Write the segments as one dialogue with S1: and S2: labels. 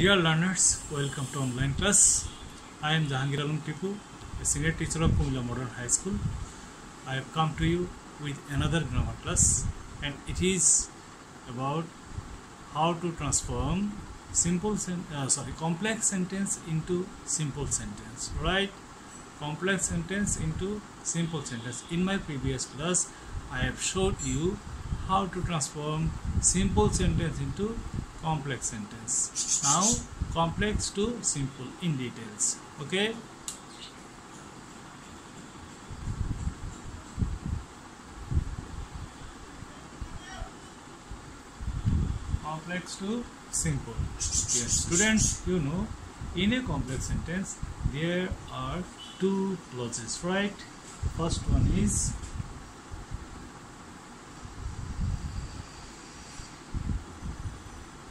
S1: Dear learners, welcome to online class. I am Jahangir Alam Tipu, a senior teacher of Kumila Modern High School. I have come to you with another grammar class, and it is about how to transform complex sentence into simple sentence. Right? Complex sentence into simple sentence. In my previous class, I have showed you how to transform simple sentence into complex sentence. Now complex to simple in details. Okay, complex to simple. Yes, students, you know, in a complex sentence there are two clauses, right? The first one is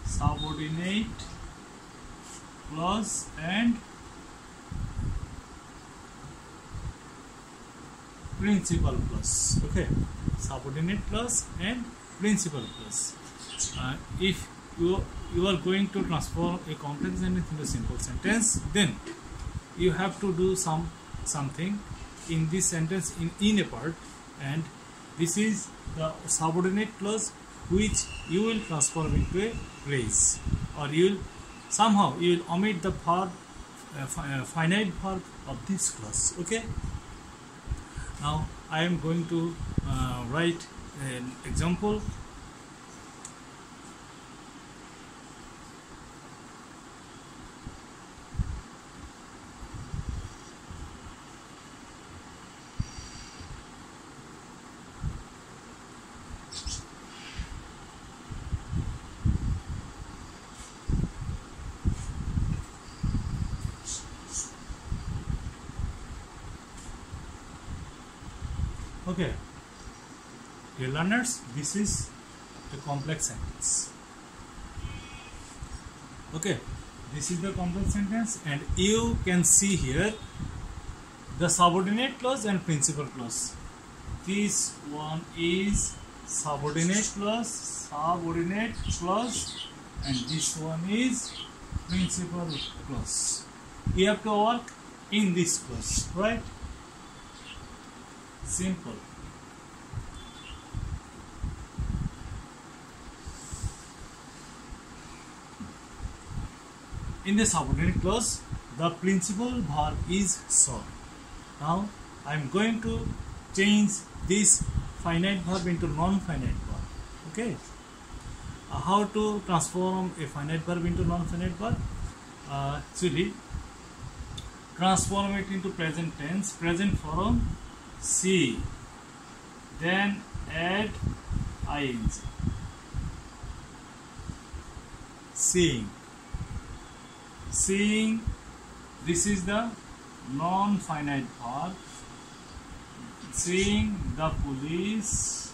S1: subordinate clause and principal clause. Okay, subordinate clause and principal clause. If you are going to transform a complex sentence into a simple sentence, then you have to do something in this sentence in a part, and this is the subordinate clause, which you will transform into a phrase, or you will omit the verb, finite verb of this clause. Okay. Now I am going to write an example. Okay, dear learners, this is the complex sentence. Okay, this is the complex sentence, and you can see here the subordinate clause and principal clause. This one is subordinate clause, and this one is principal clause. You have to work in this clause, right? Simple. In the subordinate clause, the principal verb is so. Now I am going to change this finite verb into non-finite verb. Okay. How to transform a finite verb into non-finite verb? Actually, transform it into present tense, present form. See, then add ing. Seeing, this is the non-finite verb. Seeing the police.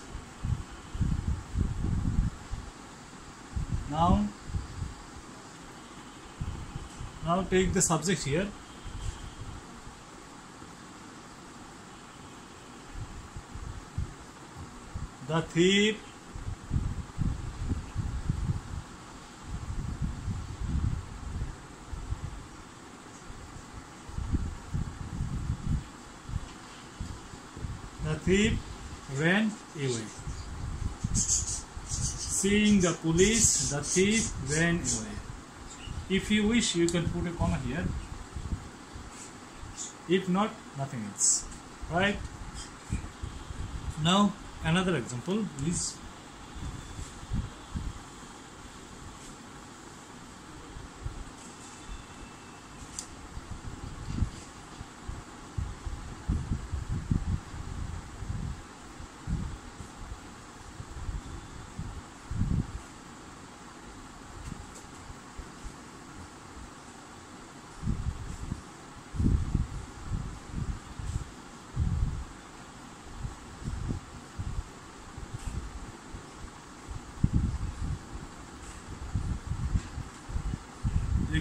S1: Now take the subject here. The thief ran away. Seeing the police, the thief ran away. If you wish, you can put a comma here. If not, nothing else. Right? Now another example is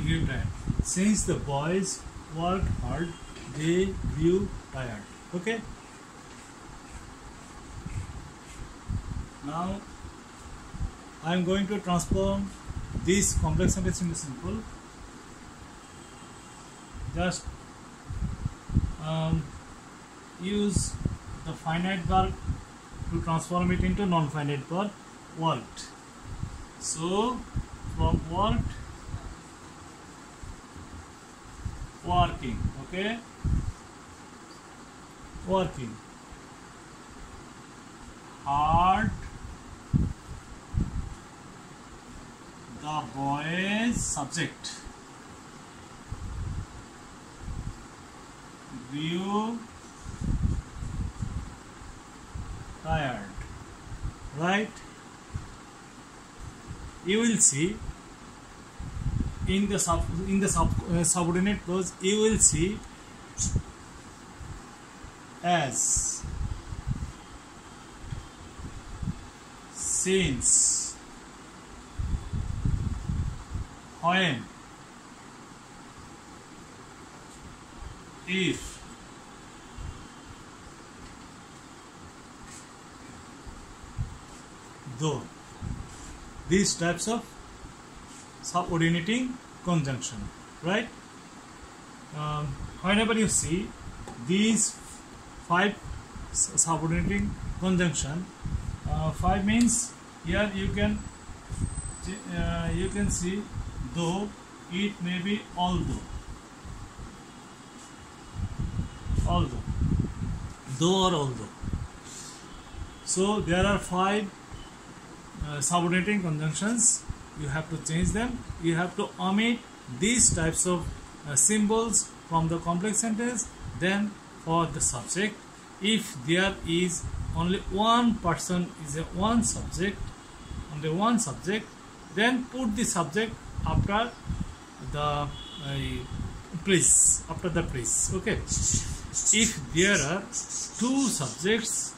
S1: grew tired. Since the boys worked hard, they grew tired. Okay. Now I am going to transform this complex sentence into simple. just use the finite verb to transform it into non-finite verb, worked. So from worked, working. Okay, working hard the boys subject grew tired, right? You will see in the subordinate clause, you will see as, since, when, if, though. These types of subordinating conjunction, right? Whenever you see these 5 subordinating conjunction, 5 means here you can see though, it may be although, though or although. So there are 5 subordinating conjunctions. You have to change them. You have to omit these types of symbols from the complex sentence. Then for the subject, if there is only one person, is one subject, only one subject, then put the subject after the place, after the place. Okay. If there are 2 subjects,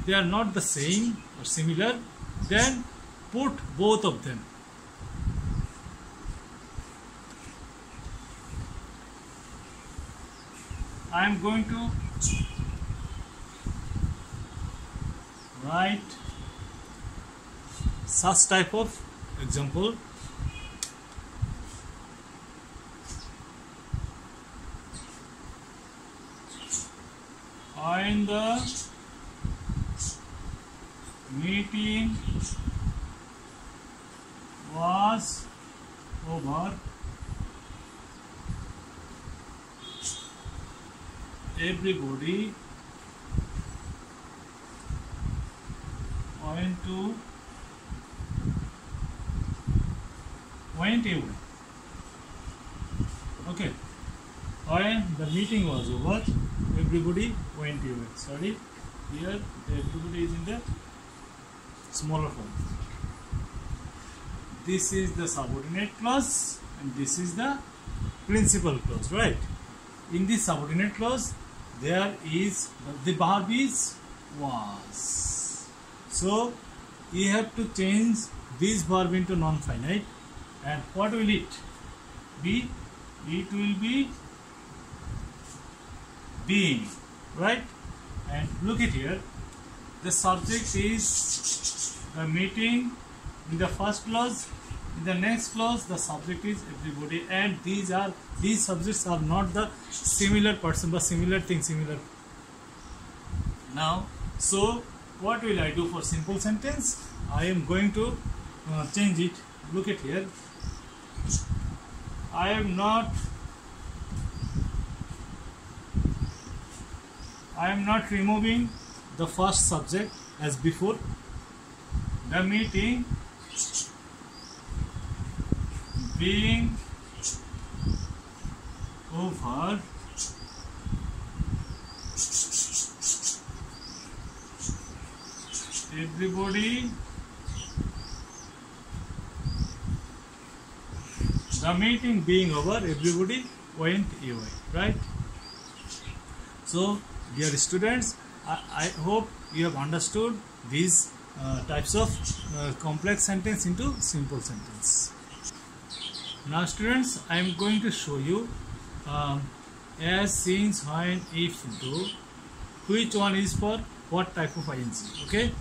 S1: they are not the same or similar, then put both of them. I am going to write such type of example. When the meeting was over, everybody went away. Okay. When the meeting was over, everybody went away. Sorry, here the everybody is in the smaller form. This is the subordinate clause and this is the principal clause, right? In this subordinate clause, there is the verb is was. So you have to change this verb into non-finite, and what will it be? It will be being, right? And look at here, the subject is the meeting in the first clause. In the next clause, the subject is everybody, and these subjects are not the similar person but similar thing, similar. Now, so what will I do for simple sentence? I am going to change it. Look at here. I am not removing the first subject as before. The meeting being over, everybody, the meeting being over, everybody went away, right? So, dear students, I hope you have understood these types of complex sentence into simple sentence. Now students, I am going to show you as, since, when, if, do, which one is for what type of ing, okay?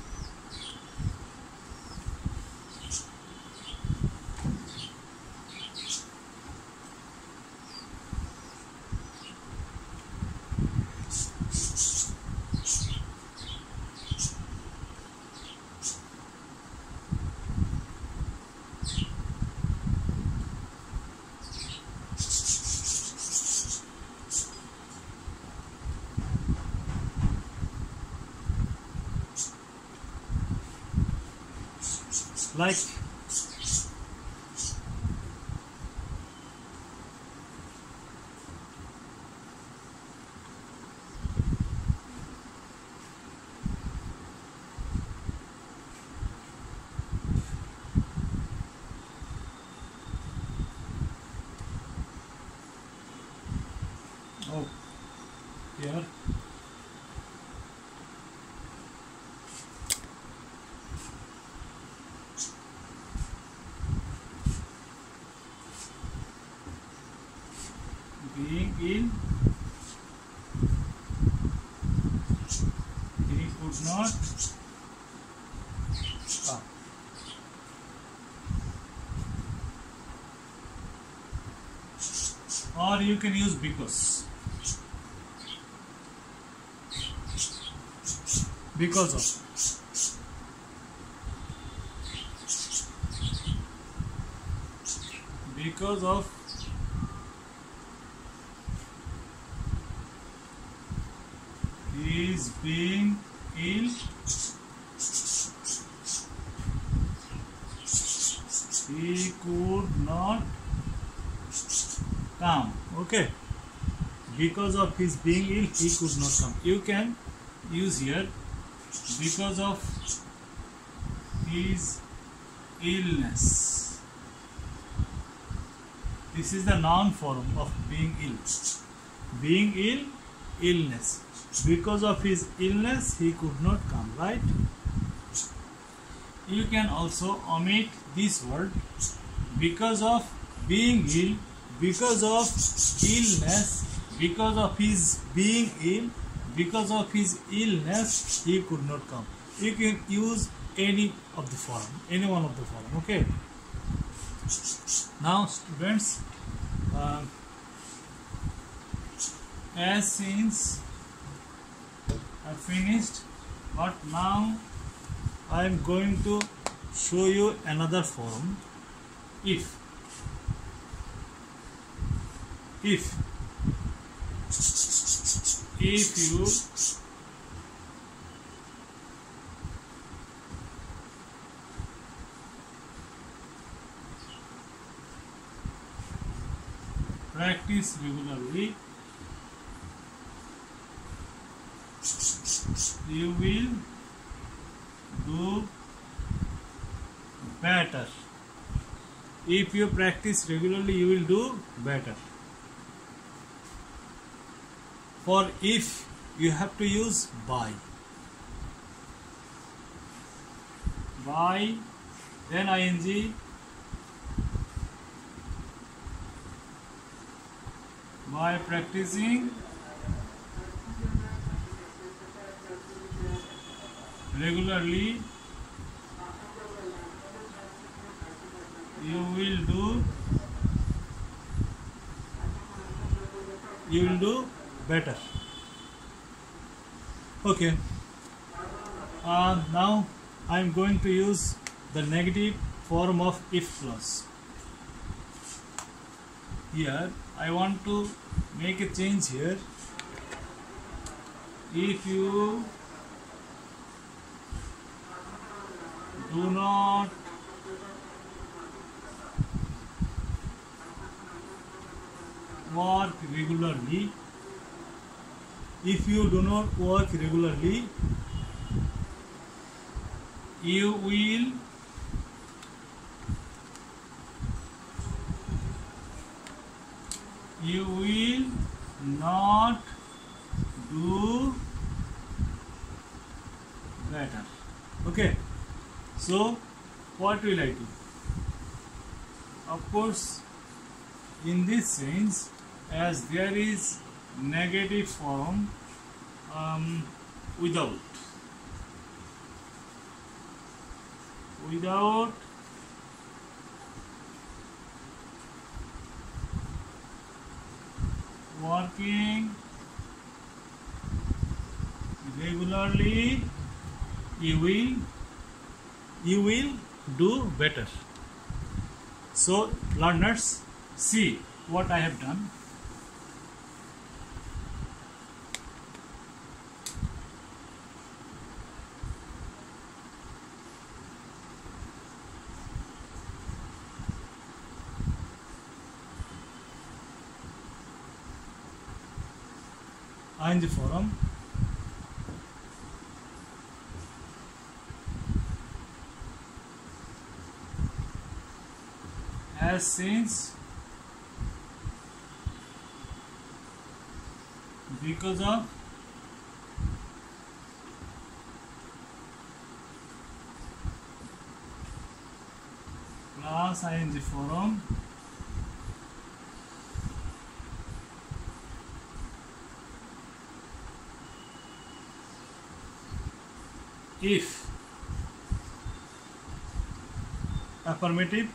S1: like oh here being ill, he could not come. Or you can use because. Because of. Because of his being ill, he could not come. Okay. Because of his being ill, he could not come. You can use here because of his illness. This is the noun form of being ill. Being ill, illness. Because of his illness, he could not come, right? You can also omit this word because of being ill, because of illness, because of his being ill, because of his illness, he could not come. You can use any of the form, any one of the form, okay? Now students, as since I finished, but now I am going to show you another form. If you practice regularly, you will do better. If you practice regularly, you will do better. For if, you have to use by. By, then ing, by practicing regularly, you will do better. Okay. Now I am going to use the negative form of if clause. Here I want to make a change here. If you do not work regularly, if you do not work regularly, you will not do better. Okay, so what will I do? Of course, in this sense, as there is negative form without working regularly, you will do better. So learners, see what I have done. ing form as since, because of, plus ing form if affirmative,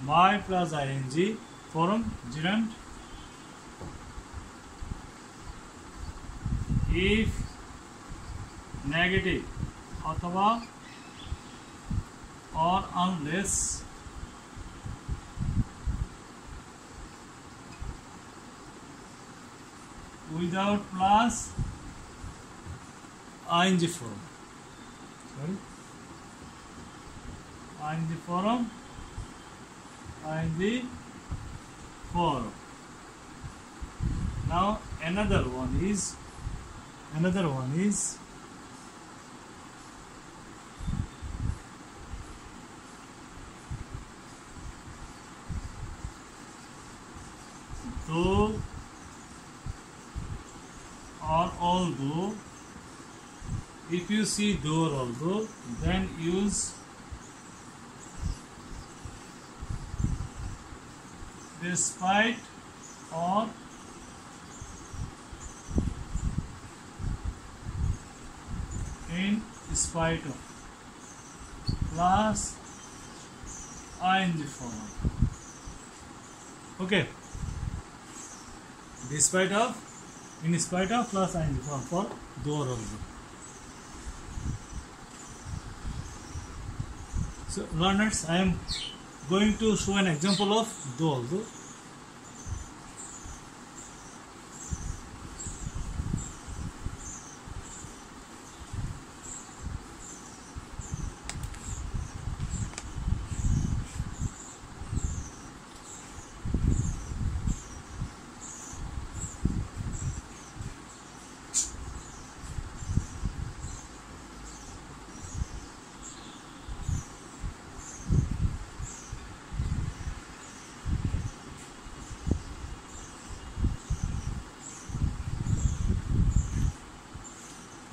S1: by plus ing form gerund, if negative अथवा or unless without plus ing form, sorry, ing form, ing form. Now another one is though or although. If you see though or although, then use despite or in spite of plus ing form. Okay, despite of, in spite of plus ing form for though or although. So learners, I am going to show an example of though although.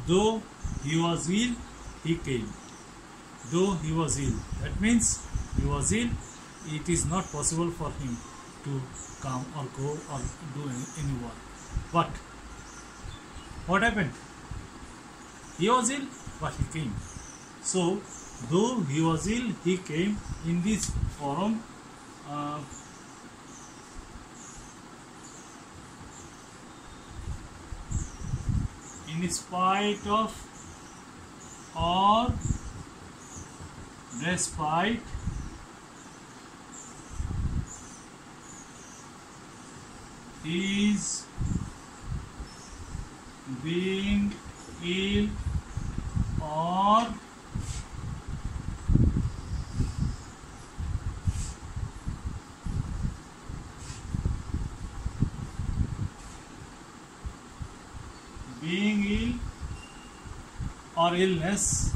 S1: Though he was ill, he came. Though he was ill, that means he was ill. It is not possible for him to come or go or do any work. But what happened? He was ill, but he came. So though he was ill, he came. In this form, in spite of or despite his being ill or being ill or illness,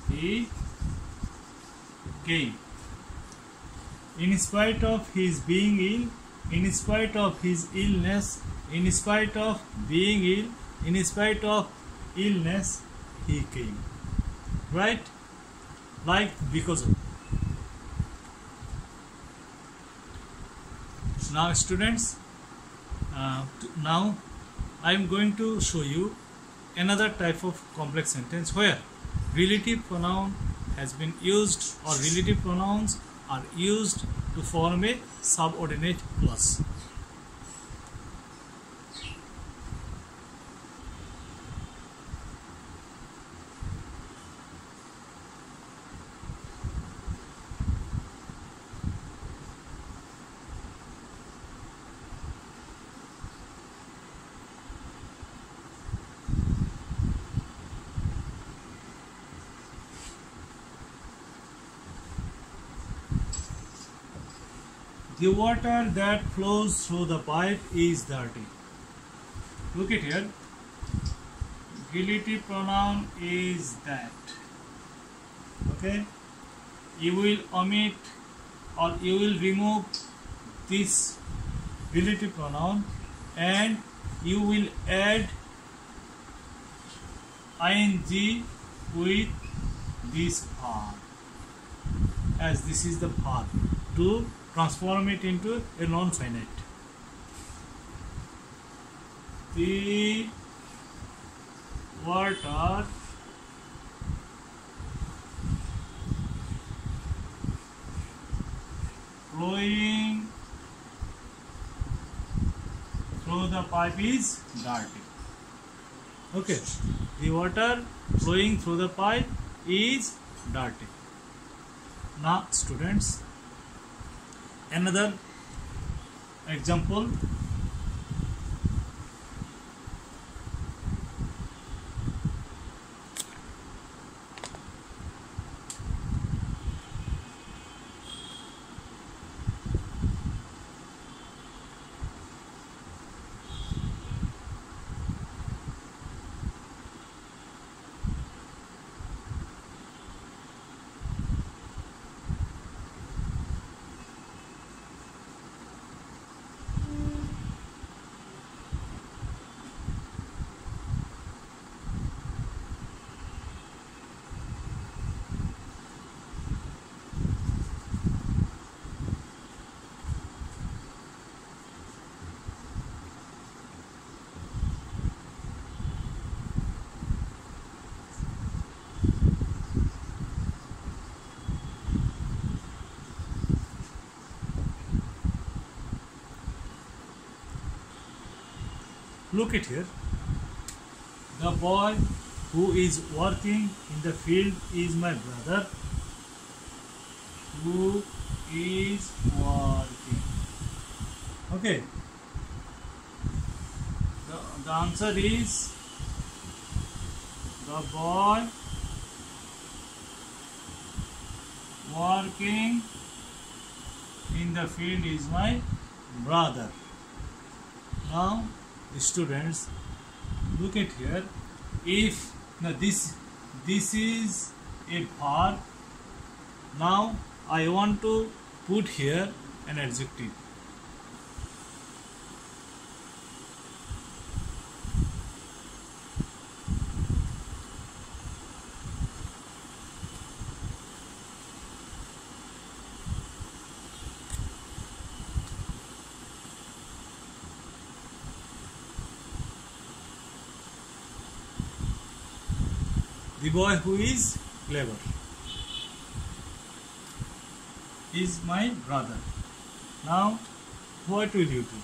S1: he came. In spite of his being ill, in spite of his illness, in spite of being ill, in spite of illness, he came. Right? Like because of. Now students, now I am going to show you another type of complex sentence where relative pronoun has been used or relative pronouns are used to form a subordinate clause. The water that flows through the pipe is dirty. Look at here. Relative pronoun is that. Okay. You will omit or you will remove this relative pronoun and you will add ing with this verb, as this is the verb, to transform it into a non-finite. The water flowing through the pipe is dirty. Okay, the water flowing through the pipe is dirty. Now students, another example. Look at here. The boy who is working in the field is my brother. Who is working? Okay. The answer is the boy working in the field is my brother. Now, the students, look at here. If now this is a verb, now I want to put here an adjective. The boy who is clever is my brother. Now, what will you do?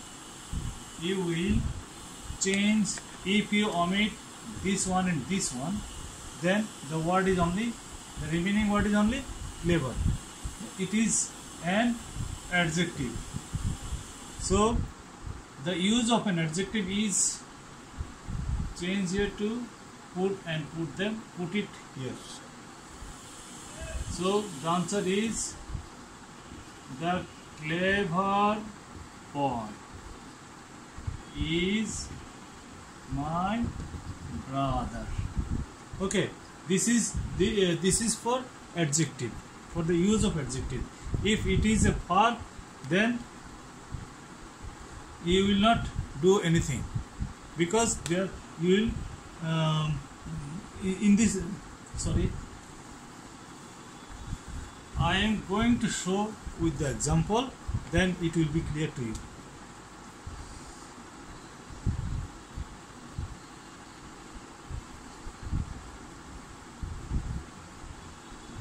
S1: You will change, if you omit this one and this one, then the word is only, the remaining word is only clever. It is an adjective. So, the use of an adjective is change here to put and put it here. So the answer is the clever boy is my brother. Okay, this is the this is for adjective, for the use of adjective. If it is a verb, then you will not do anything, because there you will in this, sorry, I am going to show with the example, then it will be clear to you.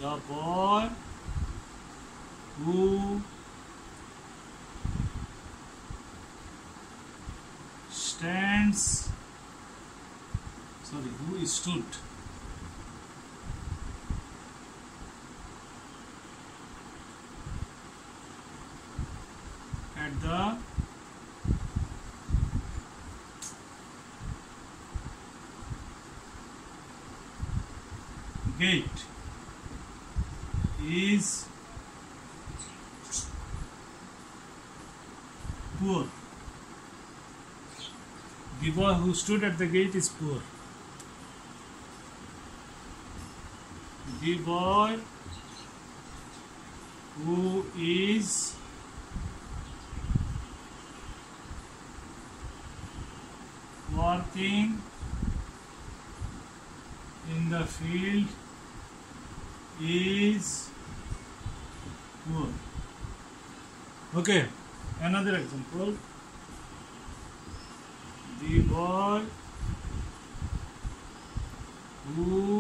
S1: The boy who stands, sorry, who stood at the gate is poor. The boy who stood at the gate is poor. The boy who is working in the field is poor. Okay, another example. The boy who